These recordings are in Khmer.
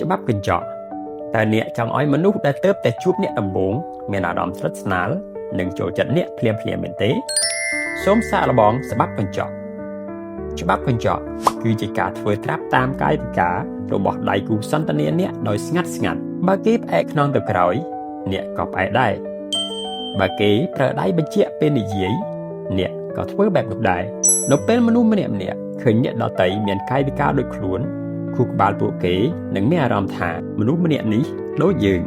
ច្បាប់កញ្ចក់តែអ្នកចង់ឲ្យមនុស្សដែលទៅតែជួបអ្នកដំបូងមានអារម្មណ៍ស្និទ្ធស្នាលនិងចូលចិត្តអ្នកភ្លាមៗមែនទេសូមសាកល្បងច្បាប់កញ្ចក់ច្បាប់កញ្ចក់គឺជាការធ្វើត្រាប់តាមកាយវិការរបស់ដៃគូសន្ទនាអ្នកដោយស្ងាត់បើគេផ្អែកខ្នងទៅក្រោយអ្នកក៏ផ្អែកដែរបើគេប្រើដៃបញ្ជាក់ពេលនិយាយអ្នកក៏ធ្វើបែបនោះដែរនៅពេលមនុស្សម្នាក់ឃើញអ្នកដទៃមានកាយវិការដូចខ្លួនខួរក្បាលពួកគេនឹងមានអារម្មណ៍ថាមនុស្សម្នាក់នេះដូចយើង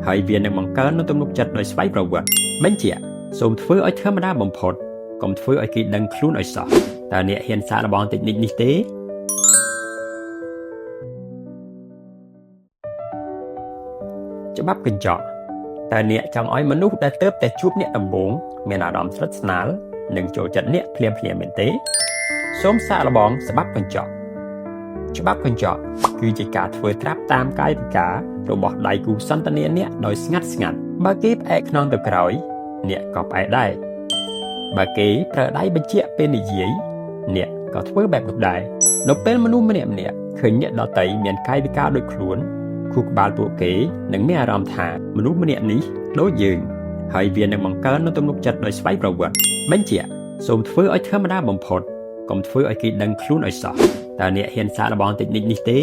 ហើយវានឹងបង្កើននូវទំនុកចិត្តដោយស្វ័យប្រវត្តិបញ្ជាក់សូមធ្វើឲ្យធម្មតាបំផុតកុំធ្វើឲ្យគេដឹងខ្លួនឲ្យសោះតើអ្នកហ៊ានសាកល្បងតិចនិចនេះទេច្បាប់កញ្ចក់តើអ្នកចង់ឲ្យមនុស្សដែលទៅតែជួបអ្នកដំបូងមានអារម្មណ៍ស្និទ្ធស្នាលនិងចូលចិត្តអ្នកភ្លាមៗមែនទេសូមសាកល្បងច្បាប់កញ្ចក់ច្បាប់កញ្ចក់គឺជាការធ្វើត្រាប់តាមកាយវិការរបស់ដៃគូសន្ទនាអ្នកដោយស្ងាត់បើគេផ្អែកខ្នងទៅក្រោយអ្នកក៏ផ្អែកដែរបើគេប្រើដៃបញ្ជាក់ពេលនិយាយអ្នកក៏ធ្វើបែបនោះដែរនៅពេលមនុស្សម្នាក់ឃើញអ្នកដទៃមានកាយវិការដូចខ្លួនខួរក្បាលពួកគេនឹងមានអារម្មណ៍ថាមនុស្សម្នាក់នេះដូចយើងហើយវានឹងបង្កើននូវទំនុកចិត្តដោយស្វ័យប្រវត្តិបញ្ជាក់សូមធ្វើឲ្យធម្មតាបំផុតកុំធ្វើឲ្យគេដឹងខ្លួនឲ្យសោះតើអ្នកហ៊ានសាកល្បងតិចនិចនេះទេ